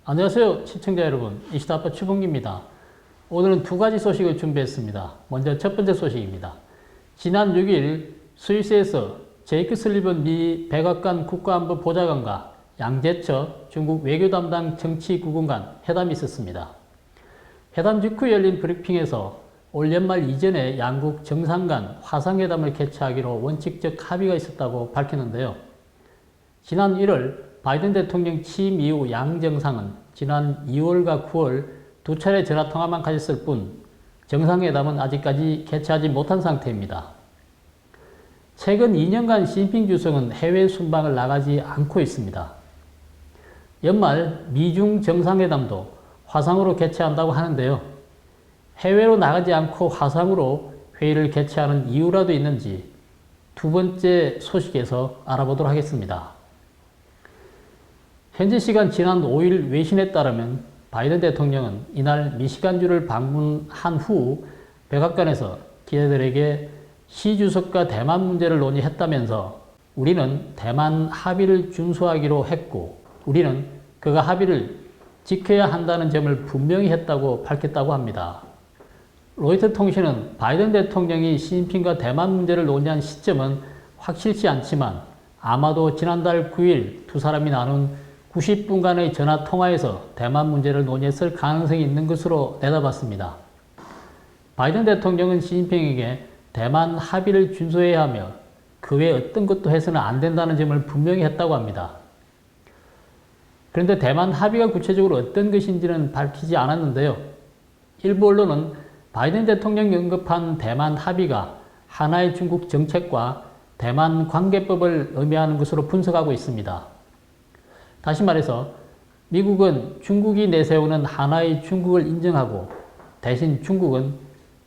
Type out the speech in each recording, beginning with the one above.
안녕하세요 시청자 여러분, 이시다아빠 추봉기입니다. 오늘은 두 가지 소식을 준비했습니다. 먼저 첫 번째 소식입니다. 지난 6일 스위스에서 제이크 슬리번 미 백악관 국가안보 보좌관과 양재처 중국 외교 담당 정치국원 간 회담이 있었습니다. 회담 직후 열린 브리핑에서 올 연말 이전에 양국 정상 간 화상회담을 개최하기로 원칙적 합의가 있었다고 밝혔는데요. 지난 1월 바이든 대통령 취임 이후 양 정상은 지난 2월과 9월 두 차례 전화통화만 가졌을 뿐 정상회담은 아직까지 개최하지 못한 상태입니다. 최근 2년간 시진핑 주석은 해외 순방을 나가지 않고 있습니다. 연말 미중 정상회담도 화상으로 개최한다고 하는데요. 해외로 나가지 않고 화상으로 회의를 개최하는 이유라도 있는지 두 번째 소식에서 알아보도록 하겠습니다. 현지 시간 지난 5일 외신에 따르면 바이든 대통령은 이날 미시간주를 방문한 후 백악관에서 기자들에게 시 주석과 대만 문제를 논의했다면서 우리는 대만 합의를 준수하기로 했고 우리는 그가 합의를 지켜야 한다는 점을 분명히 했다고 밝혔다고 합니다. 로이터 통신은 바이든 대통령이 시진핑과 대만 문제를 논의한 시점은 확실치 않지만 아마도 지난달 9일 두 사람이 나눈 90분간의 전화 통화에서 대만 문제를 논의했을 가능성이 있는 것으로 내다봤습니다. 바이든 대통령은 시진핑에게 대만 합의를 준수해야 하며 그 외 어떤 것도 해서는 안 된다는 점을 분명히 했다고 합니다. 그런데 대만 합의가 구체적으로 어떤 것인지는 밝히지 않았는데요. 일부 언론은 바이든 대통령이 언급한 대만 합의가 하나의 중국 정책과 대만 관계법을 의미하는 것으로 분석하고 있습니다. 다시 말해서 미국은 중국이 내세우는 하나의 중국을 인정하고 대신 중국은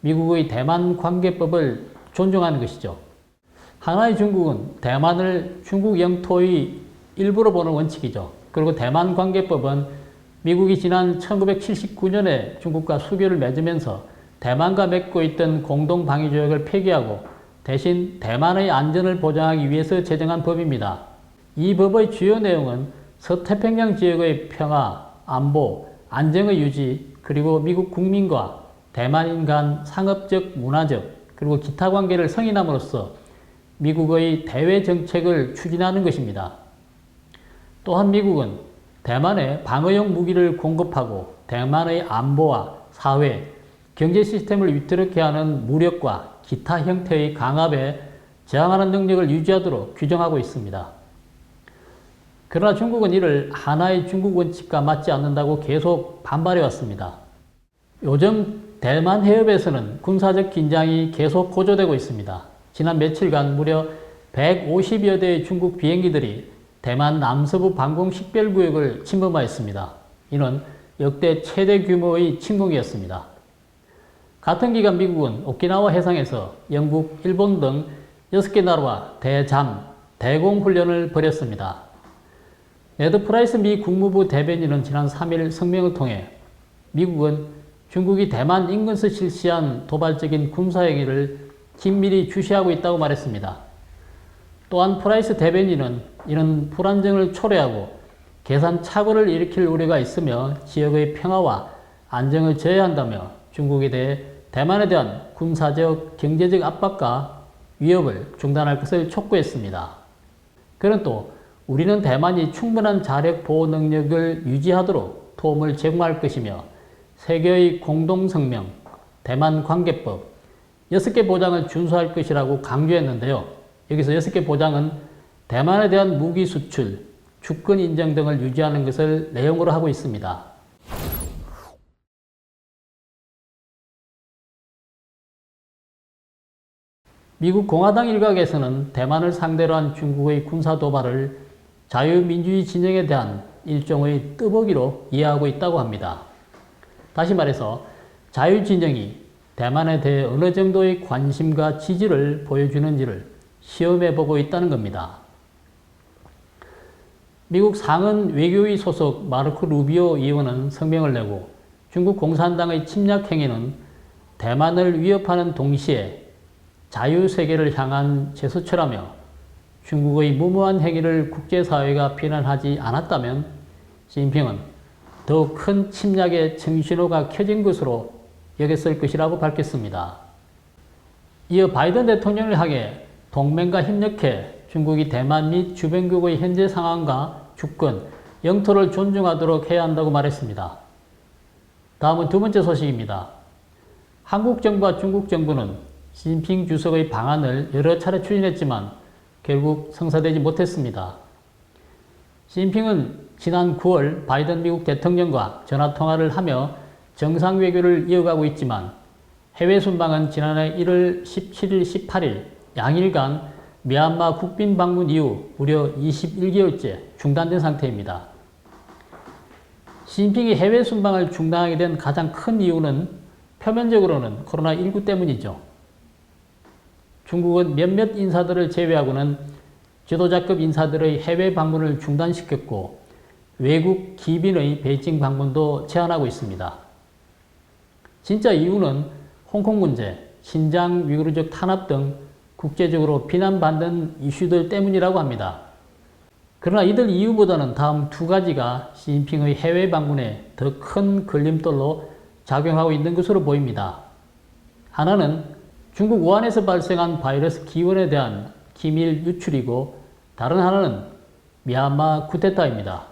미국의 대만 관계법을 존중하는 것이죠. 하나의 중국은 대만을 중국 영토의 일부로 보는 원칙이죠. 그리고 대만 관계법은 미국이 지난 1979년에 중국과 수교를 맺으면서 대만과 맺고 있던 공동방위조약을 폐기하고 대신 대만의 안전을 보장하기 위해서 제정한 법입니다. 이 법의 주요 내용은 서태평양 지역의 평화, 안보, 안정의 유지, 그리고 미국 국민과 대만인 간 상업적, 문화적, 그리고 기타 관계를 성인함으로써 미국의 대외 정책을 추진하는 것입니다. 또한 미국은 대만에 방어용 무기를 공급하고 대만의 안보와 사회, 경제 시스템을 위태롭게 하는 무력과 기타 형태의 강압에 저항하는 능력을 유지하도록 규정하고 있습니다. 그러나 중국은 이를 하나의 중국 원칙과 맞지 않는다고 계속 반발해 왔습니다. 요즘 대만 해협에서는 군사적 긴장이 계속 고조되고 있습니다. 지난 며칠간 무려 150여 대의 중국 비행기들이 대만 남서부 방공 식별구역을 침범하였습니다. 이는 역대 최대 규모의 침공이었습니다. 같은 기간 미국은 오키나와 해상에서 영국, 일본 등 6개 나라와 대잠, 대공훈련을 벌였습니다. 네드 프라이스 미 국무부 대변인은 지난 3일 성명을 통해 미국은 중국이 대만 인근에서 실시한 도발적인 군사행위를 긴밀히 주시하고 있다고 말했습니다. 또한 프라이스 대변인은 이는 불안정을 초래하고 계산착오를 일으킬 우려가 있으며 지역의 평화와 안정을 저해한다며 중국에 대해 대만에 대한 군사적, 경제적 압박과 위협을 중단할 것을 촉구했습니다. 그는 또 우리는 대만이 충분한 자력 보호 능력을 유지하도록 도움을 제공할 것이며 세계의 공동성명, 대만 관계법 6개 보장을 준수할 것이라고 강조했는데요. 여기서 6개 보장은 대만에 대한 무기 수출, 주권 인정 등을 유지하는 것을 내용으로 하고 있습니다. 미국 공화당 일각에서는 대만을 상대로 한 중국의 군사 도발을 자유민주주의 진영에 대한 일종의 뜨보기로 이해하고 있다고 합니다. 다시 말해서 자유진영이 대만에 대해 어느 정도의 관심과 지지를 보여주는지를 시험해보고 있다는 겁니다. 미국 상원 외교위 소속 마르코 루비오 의원은 성명을 내고 중국 공산당의 침략 행위는 대만을 위협하는 동시에 자유세계를 향한 제스처라며 중국의 무모한 행위를 국제사회가 비난하지 않았다면 시진핑은 더욱 큰 침략의 청신호가 켜진 것으로 여겼을 것이라고 밝혔습니다. 이어 바이든 대통령을 향해 동맹과 협력해 중국이 대만 및 주변국의 현재 상황과 주권, 영토를 존중하도록 해야 한다고 말했습니다. 다음은 두 번째 소식입니다. 한국 정부와 중국 정부는 시진핑 주석의 방안을 여러 차례 추진했지만 결국 성사되지 못했습니다. 시진핑은 지난 9월 바이든 미국 대통령과 전화통화를 하며 정상외교를 이어가고 있지만 해외 순방은 지난해 1월 17일, 18일 양일간 미얀마 국빈 방문 이후 무려 21개월째 중단된 상태입니다. 시진핑이 해외 순방을 중단하게 된 가장 큰 이유는 표면적으로는 코로나19 때문이죠. 중국은 몇몇 인사들을 제외하고는 지도자급 인사들의 해외 방문을 중단시켰고 외국 기빈의 베이징 방문도 제한하고 있습니다. 진짜 이유는 홍콩 문제, 신장 위구르족 탄압 등 국제적으로 비난받는 이슈들 때문이라고 합니다. 그러나 이들 이유보다는 다음 두 가지가 시진핑의 해외 방문에 더 큰 걸림돌로 작용하고 있는 것으로 보입니다. 하나는 중국 우한에서 발생한 바이러스 기원에 대한 기밀 유출이고 다른 하나는 미얀마 쿠데타입니다.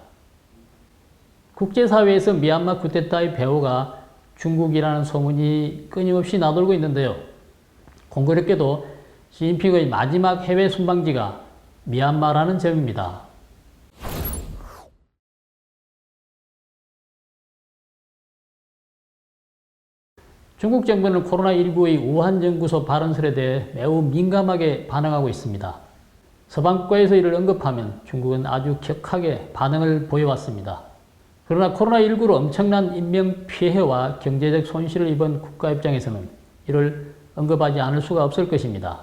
국제사회에서 미얀마 쿠데타의 배후가 중국이라는 소문이 끊임없이 나돌고 있는데요. 공교롭게도 시진핑의 마지막 해외 순방지가 미얀마라는 점입니다. 중국 정부는 코로나19의 우한 연구소 발언설에 대해 매우 민감하게 반응하고 있습니다. 서방국가에서 이를 언급하면 중국은 아주 격하게 반응을 보여왔습니다. 그러나 코로나19로 엄청난 인명 피해와 경제적 손실을 입은 국가 입장에서는 이를 언급하지 않을 수가 없을 것입니다.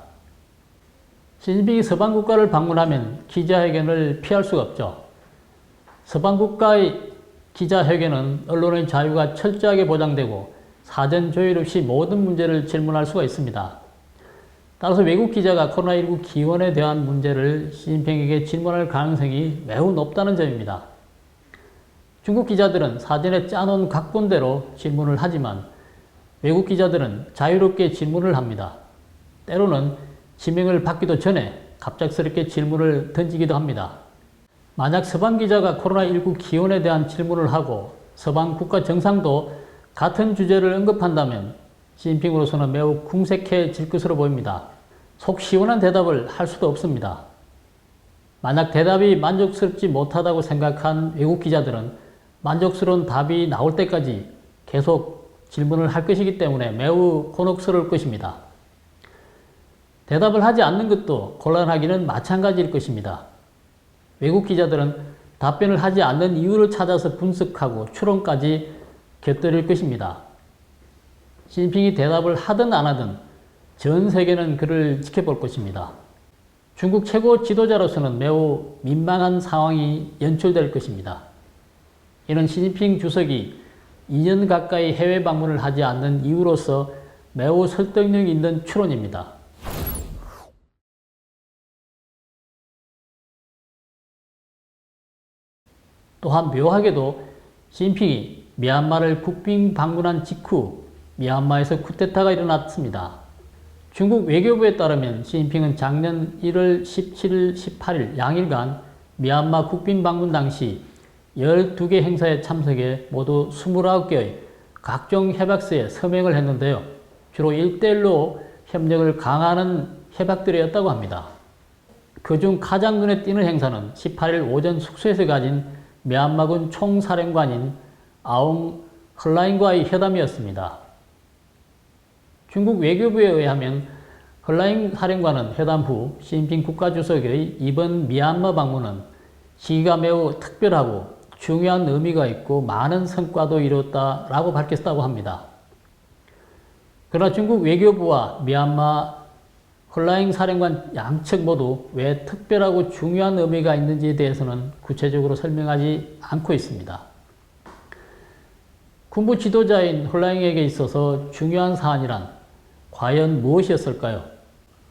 시진핑이 서방국가를 방문하면 기자회견을 피할 수가 없죠. 서방국가의 기자회견은 언론의 자유가 철저하게 보장되고 사전 조율 없이 모든 문제를 질문할 수가 있습니다. 따라서 외국 기자가 코로나19 기원에 대한 문제를 시진핑에게 질문할 가능성이 매우 높다는 점입니다. 중국 기자들은 사전에 짜놓은 각본대로 질문을 하지만 외국 기자들은 자유롭게 질문을 합니다. 때로는 지명을 받기도 전에 갑작스럽게 질문을 던지기도 합니다. 만약 서방 기자가 코로나19 기원에 대한 질문을 하고 서방 국가 정상도 같은 주제를 언급한다면 시진핑으로서는 매우 궁색해질 것으로 보입니다. 속 시원한 대답을 할 수도 없습니다. 만약 대답이 만족스럽지 못하다고 생각한 외국 기자들은 만족스러운 답이 나올 때까지 계속 질문을 할 것이기 때문에 매우 곤혹스러울 것입니다. 대답을 하지 않는 것도 곤란하기는 마찬가지일 것입니다. 외국 기자들은 답변을 하지 않는 이유를 찾아서 분석하고 추론까지 곁들일 것입니다. 시진핑이 대답을 하든 안 하든 전 세계는 그를 지켜볼 것입니다. 중국 최고 지도자로서는 매우 민망한 상황이 연출될 것입니다. 이는 시진핑 주석이 2년 가까이 해외 방문을 하지 않는 이유로서 매우 설득력 있는 추론입니다. 또한 묘하게도 시진핑이 미얀마를 국빈 방문한 직후 미얀마에서 쿠데타가 일어났습니다. 중국 외교부에 따르면 시진핑은 작년 1월 17일, 18일 양일간 미얀마 국빈 방문 당시 12개 행사에 참석해 모두 29개의 각종 협약서에 서명을 했는데요. 주로 1대1로 협력을 강화하는 협약들이었다고 합니다. 그중 가장 눈에 띄는 행사는 18일 오전 숙소에서 가진 미얀마군 총사령관인 아웅 헐라잉과의 회담이었습니다. 중국 외교부에 의하면 헐라잉 사령관은 회담 후 시진핑 국가주석의 이번 미얀마 방문은 시기가 매우 특별하고 중요한 의미가 있고 많은 성과도 이뤘다라고 밝혔다고 합니다. 그러나 중국 외교부와 미얀마 헐라잉 사령관 양측 모두 왜 특별하고 중요한 의미가 있는지에 대해서는 구체적으로 설명하지 않고 있습니다. 군부 지도자인 헐라잉에게 있어서 중요한 사안이란 과연 무엇이었을까요?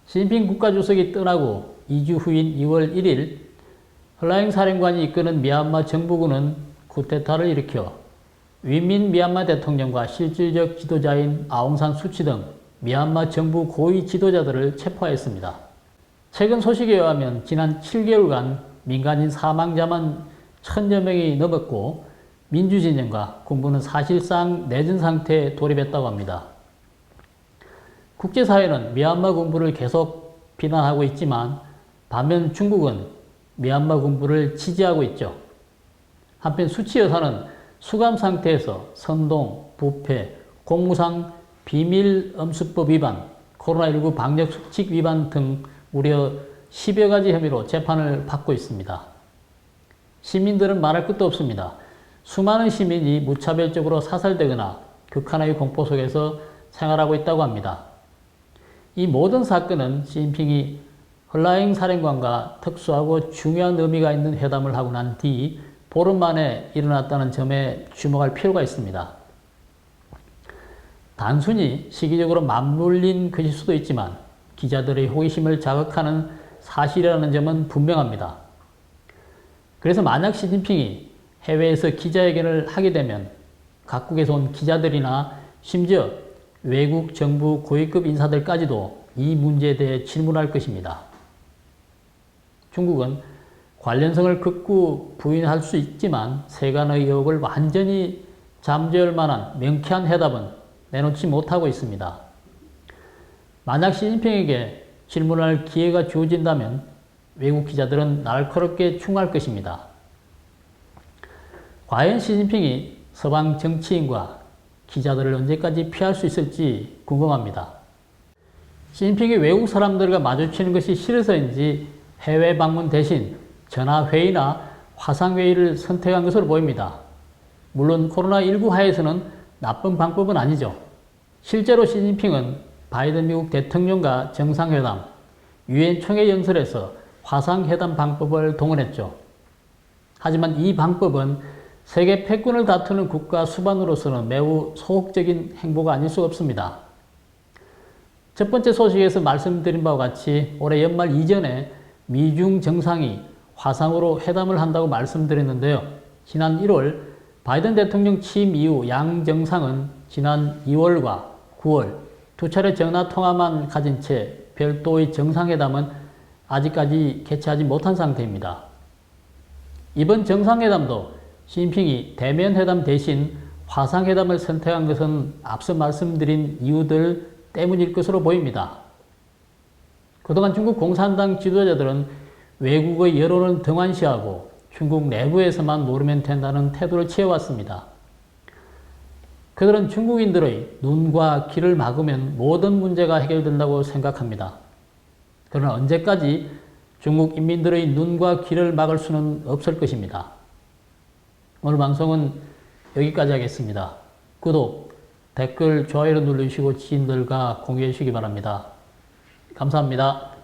시진핑 국가주석이 떠나고 2주 후인 2월 1일 헐라잉 사령관이 이끄는 미얀마 정부군은 쿠데타를 일으켜 윈민 미얀마 대통령과 실질적 지도자인 아웅산 수치 등 미얀마 정부 고위 지도자들을 체포하였습니다. 최근 소식에 의하면 지난 7개월간 민간인 사망자만 1000여 명이 넘었고 민주진영과 군부는 사실상 내전 상태에 돌입했다고 합니다. 국제사회는 미얀마 군부를 계속 비난하고 있지만 반면 중국은 미얀마 군부를 지지하고 있죠. 한편 수치 여사는 수감 상태에서 선동, 부패, 공무상 비밀 엄수법 위반, 코로나19 방역 수칙 위반 등 무려 10여 가지 혐의로 재판을 받고 있습니다. 시민들은 말할 것도 없습니다. 수많은 시민이 무차별적으로 사살되거나 극한의 공포 속에서 생활하고 있다고 합니다. 이 모든 사건은 시진핑이 헐라잉 사령관과 특수하고 중요한 의미가 있는 회담을 하고 난 뒤 보름 만에 일어났다는 점에 주목할 필요가 있습니다. 단순히 시기적으로 맞물린 것일 수도 있지만 기자들의 호기심을 자극하는 사실이라는 점은 분명합니다. 그래서 만약 시진핑이 해외에서 기자회견을 하게 되면 각국에서 온 기자들이나 심지어 외국 정부 고위급 인사들까지도 이 문제에 대해 질문할 것입니다. 중국은 관련성을 극구 부인할 수 있지만 세간의 의혹을 완전히 잠재울 만한 명쾌한 해답은 내놓지 못하고 있습니다. 만약 시진핑에게 질문할 기회가 주어진다면 외국 기자들은 날카롭게 충고할 것입니다. 과연 시진핑이 서방 정치인과 기자들을 언제까지 피할 수 있을지 궁금합니다. 시진핑이 외국 사람들과 마주치는 것이 싫어서인지 해외 방문 대신 전화회의나 화상회의를 선택한 것으로 보입니다. 물론 코로나19 하에서는 나쁜 방법은 아니죠. 실제로 시진핑은 바이든 미국 대통령과 정상회담, 유엔 총회 연설에서 화상회담 방법을 동원했죠. 하지만 이 방법은 세계 패권을 다투는 국가 수반으로서는 매우 소극적인 행보가 아닐 수가 없습니다. 첫 번째 소식에서 말씀드린 바와 같이 올해 연말 이전에 미중 정상이 화상으로 회담을 한다고 말씀드렸는데요. 지난 1월 바이든 대통령 취임 이후 양 정상은 지난 2월과 9월 두 차례 전화 통화만 가진 채 별도의 정상회담은 아직까지 개최하지 못한 상태입니다. 이번 정상회담도 시진핑이 대면 회담 대신 화상회담을 선택한 것은 앞서 말씀드린 이유들 때문일 것으로 보입니다. 그동안 중국 공산당 지도자들은 외국의 여론을 등한시하고 중국 내부에서만 노리면 된다는 태도를 취해왔습니다. 그들은 중국인들의 눈과 귀를 막으면 모든 문제가 해결된다고 생각합니다. 그러나 언제까지 중국 인민들의 눈과 귀를 막을 수는 없을 것입니다. 오늘 방송은 여기까지 하겠습니다. 구독, 댓글, 좋아요를 눌러주시고 지인들과 공유해 주시기 바랍니다. 감사합니다.